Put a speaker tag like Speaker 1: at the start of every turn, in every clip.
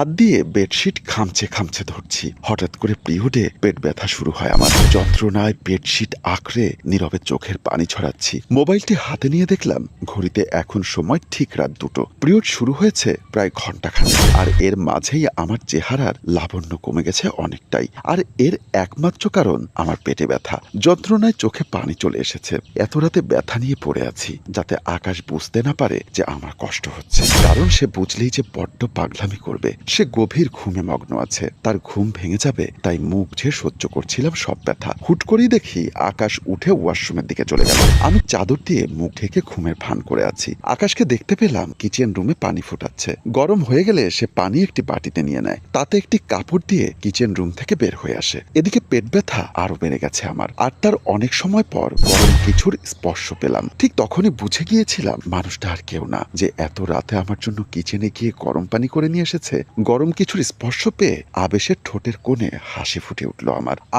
Speaker 1: হাত দিয়ে বেডশিট খামচে খামচে ধরছি। হঠাৎ করে পিরিয়ডে পেট ব্যথা শুরু হয় আমার। যন্ত্রণায় বেডশিট আঁকড়ে নীরবে চোখের পানি ছড়াচ্ছি। মোবাইলটি হাতে নিয়ে দেখলাম ঘড়িতে এখন সময় ঠিক রাত 2টো। পিরিয়ড শুরু হয়েছে প্রায় ঘন্টাখানেক, আর এর মাঝেই আমার চেহারার লাবণ্য কমে গেছে অনেকটাই। আর এর একমাত্র কারণ আমার পেটে ব্যথা। যন্ত্রণায় চোখে পানি চলে এসেছে। এত রাতে ব্যথা নিয়ে পড়ে আছি যাতে আকাশ বুঝতে না পারে যে আমার কষ্ট হচ্ছে, কারণ সে বুঝলেই যে বড্ড পাগলামি করবে। সে গভীর ঘুমে মগ্ন আছে, তার ঘুম ভেঙে যাবে তাই মুখ ঝেড়ে সহ্য করছিলাম সব ব্যথা। হুট করেই দেখি আকাশ উঠে ওয়াশরুমের দিকে চলে গেল। আমি চাদর দিয়ে মুখ ঢেকে ঘুমের ভান করে আছি। আকাশকে দেখতে পেলাম কিচেন রুমে পানি ফোটাচ্ছে। গরম হয়ে গেলে সে পানি একটি বাটিতে নিয়ে নেয়, তাতে একটি কাপড় দিয়ে কিচেন রুম থেকে বের হয়ে আসে। এদিকে পেট ব্যথা আরো বেড়ে গেছে আমার। আর তার অনেক সময় পর গরম কিছুর স্পর্শ পেলাম। ঠিক তখনই বুঝে গিয়েছিলাম মানুষটা আর কেউ না, যে এত রাতে আমার জন্য কিচেনে গিয়ে গরম পানি করে নিয়ে এসেছে। গরম কিছুর স্পর্শ পেয়ে আবেশের ঠোঁটের কোণে হাসি ফুটে উঠল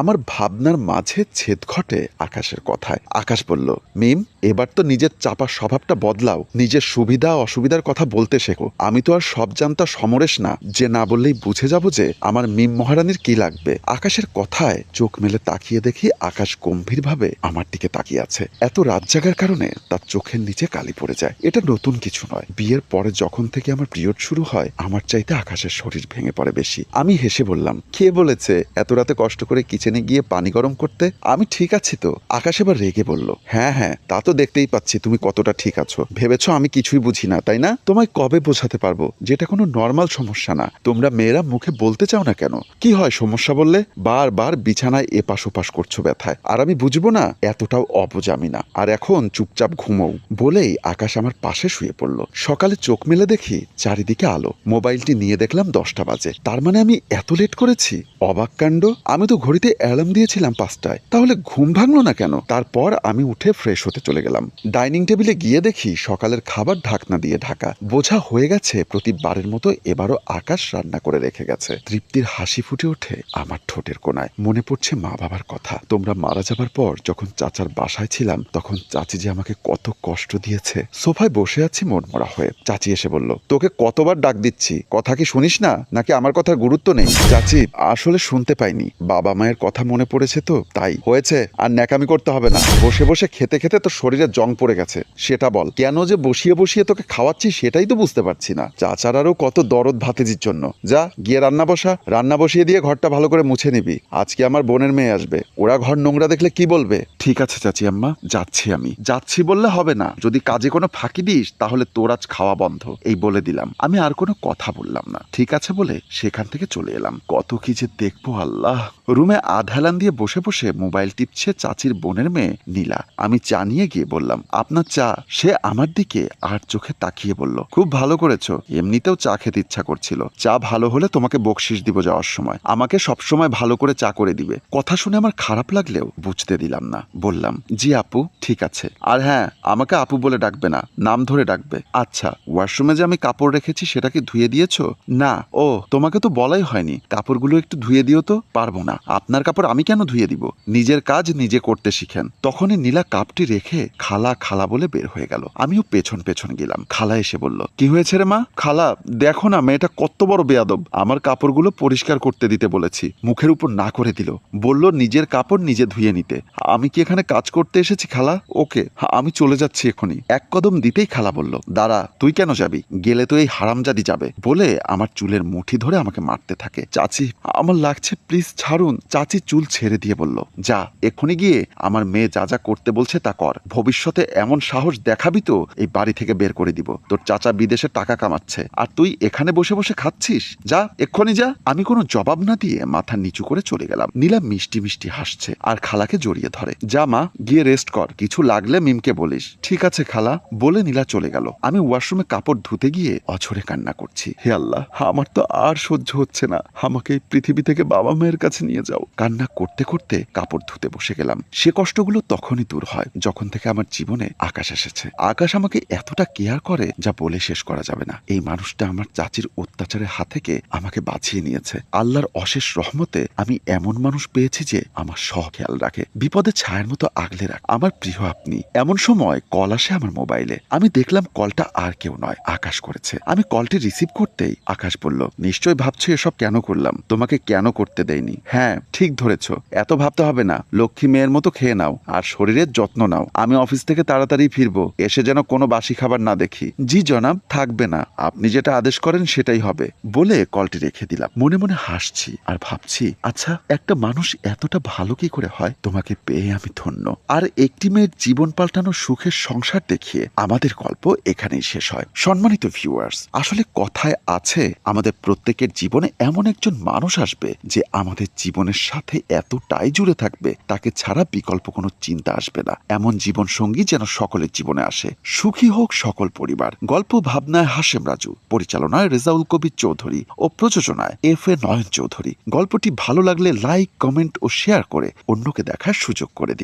Speaker 1: আমার ভাবনার মাঝে ছেদ ঘটে আকাশের কথায়। আকাশ বলল, মিম, এবার তো নিজের চাপা স্বভাবটা বদলাও, নিজের সুবিধা অসুবিধার কথা বলতে শেখো। আমি তো আর সব জানতা সমরেশ না যে না বললেই বুঝে যাব যে আমার মিম মহারানীর কি লাগবে। আকাশের কথায় চোখ মেলে তাকিয়ে দেখি আকাশ গম্ভীরভাবে আমার দিকে তাকিয়ে আছে। এত রাত জাগার কারণে তার চোখের নিচে কালি পড়ে যায়। এটা নতুন কিছু নয়। বিয়ের পরে যখন থেকে আমার পিরিয়ড শুরু হয় আমার চাইতে আকাশের শরীর ভেঙে পড়ে বেশি। আমি হেসে বললাম, কে বলেছে এত রাতে কষ্ট করে কিচেনে গিয়ে পানি গরম করতে? আমি ঠিক আছি তো। আকাশ এবার রেগে বলল, হ্যাঁ হ্যাঁ, তা তো দেখতেই পাচ্ছি তুমি কতটা ঠিক আছো। ভেবেছো আমি কিছুই বুঝি না, তাই না? তোমায় কবে বোঝাতে পারবো যেটা কোনো নর্মাল সমস্যা না? তোমরা মেয়েরা মুখে বলতে চাও না কেন? কি হয় সমস্যা বললে? বারবার বিছানায় এপাশ ওপাশ করছো ব্যথায়, আর আমি বুঝবো না? এতটাও অবজামি না। আর এখন চুপচাপ ঘুমোও। বলেই আকাশ আমার পাশে শুয়ে পড়ল। সকালে চোখ মেলে দেখি চারিদিকে আলো। মোবাইলটি নিয়ে দেখলাম 10টা বাজে। তার মানে আমি এত লেট করেছি? অবাক কাণ্ড। আমি তো ঘড়িতে অ্যালার্ম দিয়েছিলাম 5টায়, তাহলে ঘুম ভাঙলো না কেন? তারপর আমি উঠে ফ্রেশ হতে চলে গেলাম। ডাইনিং টেবিলে গিয়ে দেখি সকালের খাবার ঢাকনা দিয়ে ঢাকা। বোঝা হয়ে গেছে প্রতিবারের মতো এবারও আকাশ রান্না করে রেখে গেছে। তৃপ্তির হাসি ফুটে ওঠে আমার ঠোঁটের কোণায়। মনে পড়ছে মা বাবার কথা। তোমরা মারা যাবার পর যখন চাচার বাসায় ছিলাম তখন চাচি যে আমাকে কত কষ্ট দিয়েছে। সোফায় বসে আছি মনমরা হয়ে। চাচি এসে বলল, তোকে কতবার ডাক দিচ্ছি, কথা কি শুনিস না, নাকি আমার কথার গুরুত্ব নেই? চাচি, আসলে শুনতে পাইনি, বাবা মায়ের কথা মনে পড়েছে তো তাই। হয়েছে, আর ন্যাকামি করতে হবে না। বসে বসে খেতে খেতে তোর শরীরে জং পড়ে গেছে, সেটা বল। কেন যে বসিয়ে বসিয়ে তোকে খাওয়াচ্ছি সেটাই তো বুঝতে পারছি না। চাচার আরও কত দরদ ভাতিজির জন্য। যা গিয়ে রান্না বসা। রান্না বসিয়ে দিয়ে ঘরটা ভালো করে মুছে নিবি। আজকে আমার বোনের মেয়ে আসবে, ওরা ঘর নোংরা দেখলে কি বলবে? ঠিক আছে চাচি আম্মা, যাচ্ছি। আমি যাচ্ছি বললে হবে না, যদি কাজে কোনো ফাঁকি দিস তাহলে তোর আজ খাওয়া বন্ধ, এই বলে দিলাম। আমি আর কোনো কথা বললাম না। ঠিক আছে বলে সেখান থেকে চলে এলাম। কত কি যে দেখবো আল্লাহ। রুমে আধহেলান দিয়ে বসে বসে মোবাইল টিপছে চাচির বোনের মেয়ে নীলা। আমি চা নিয়ে গিয়ে বললাম, আপনার চা। সে আমার দিকে আর চোখে তাকিয়ে বলল, খুব ভালো করেছো, এমনিতেও চা খেতে ইচ্ছা করছিল। চা ভালো হলে তোমাকে বকশিস দিব যাওয়ার সময়। আমাকে সবসময় ভালো করে চা করে দিবে। কথা শুনে আমার খারাপ লাগলেও বুঝতে দিলাম না। বললাম, জি আপু, ঠিক আছে। আর হ্যাঁ, আমাকে আপু বলে ডাকবে না, নাম ধরে ডাকবে। আচ্ছা, ওয়াশরুমে যে আমি কাপড় রেখেছি সেটা কি ধুয়ে দিয়েছো? না। ও, তোমাকে তো বলাই হয়নি। কাপড়গুলো একটু ধুয়ে দিও তো। পারবো না। আপনার কাপড় আমি কেন ধুয়ে দিব? নিজের কাজ নিজে করতে শিখেন। তখনই নীলা কাপটি রেখে খালা খালা বলে বের হয়ে গেল। আমিও পেছন পেছন গেলাম। খালা এসে বলল, কি হয়েছে রে মা? খালা, দেখো না মেয়েটা কত বড় বেয়াদব। আমার কাপড়গুলো পরিষ্কার করতে দিতে বলেছি, মুখের উপর না করে দিল। বলল নিজের কাপড় নিজে ধুয়ে নিতে। আমি কি এখানে কাজ করতে এসেছি খালা? ওকে, আমি চলে যাচ্ছি এখনই। এক কদম দিতেই খালা বলল, দাঁড়া, তুই কেন যাবি? গেলে তো এই হারামজাদি যাবে। বলে আমার চুলের মুঠি ধরে আমাকে মারতে থাকে। চাচি, আমার লাগছে, প্লিজ ছাড়ুন। চাচি চুল ছেড়ে দিয়ে বলল, যা, এক্ষুনি গিয়ে আমার মেয়ে যা যা করতে বলছে তা কর। ভবিষ্যতে এমন সাহস দেখাবি তো এই বাড়ি থেকে বের করে দিব। তোর চাচা বিদেশে টাকা কামাচ্ছে আর তুই এখানে বসে বসে খাচ্ছিস। যা, এক্ষুনি যা। আমি কোনো জবাব না দিয়ে মাথা নিচু করে চলে গেলাম। নীলা মিষ্টি মিষ্টি হাসছে আর খালাকে জড়িয়ে ধরে। যা মা, গিয়ে রেস্ট কর, কিছু লাগলে মিমকে বলিস। ঠিক আছে খালা, বলে নীলা চলে গেল। আমি ওয়াশরুমে কাপড় ধুতে গিয়ে অঝরে কান্না করছি। হে আল্লাহ, আমার তো আর সহ্য হচ্ছে না, আমাকে এই পৃথিবী থেকে বাবা মায়ের কাছে নিয়ে যাও। কান্না করতে করতে কাপড় ধুতে বসে গেলাম। সে কষ্টগুলো তখনই দূর হয় যখন থেকে আমার জীবনে আকাশ এসেছে। আকাশ আমাকে এতটা কেয়ার করে যা বলে শেষ করা যাবে না। এই মানুষটা আমার চাচির অত্যাচারের হাত থেকে আমাকে বাঁচিয়ে নিয়েছে। আল্লাহর অশেষ রহমতে আমি এমন মানুষ পেয়েছি যে আমার সব খেয়াল রাখে, বিপদে ছায়ার মতো আগলে রাখ। আমার প্রিয় আপনি। এমন সময় কল আসে আমার মোবাইলে। আমি দেখলাম কলটা আর কেউ নয়, আকাশ করেছে। আমি কলটি রিসিভ করতেই আকাশ ইতিহাস বলল, নিশ্চয় ভাবছো এসব কেন করলাম, তোমাকে কেন করতে দেয়নি। হ্যাঁ ঠিক ধরেছ, এত ভাবতে হবে না, লক্ষ্মী মেয়ের মতো খেয়ে নাও আর শরীরের যত্ন নাও। আমি অফিস থেকে তাড়াতাড়ি ফিরবো, এসে যেন কোনো বাসি খাবার না দেখি। জি জনাব, থাকবে না, আপনি যেটা আদেশ করেন সেটাই হবে, বলে কলটি রেখে দিলাম। মনে মনে হাসছি আর ভাবছি, আচ্ছা একটা মানুষ এতটা ভালো কি করে হয়। তোমাকে পেয়ে আমি ধন্য। আর একটি মেয়ের জীবন পাল্টানো সুখের সংসার দেখিয়ে আমাদের গল্প এখানেই শেষ হয়। সম্মানিত ভিউয়ার্স, আসলে কথায় আছে আমাদের প্রত্যেকের জীবনে এমন একজন মানুষ আসবে যে আমাদের জীবনের সাথে এতটাই জুড়ে থাকবে, তাকে ছাড়া বিকল্প কোনো চিন্তা আসবে না। এমন জীবন সঙ্গী যেন সকলের জীবনে আসে। সুখী হোক সকল পরিবার। গল্প ভাবনায় হাশেম রাজু, পরিচালনায় রেজাউল কবির চৌধুরী ও প্রযোজনায় FA নয়ন চৌধুরী। গল্পটি ভালো লাগলে লাইক, কমেন্ট ও শেয়ার করে অন্যকে দেখার সুযোগ করে দিন।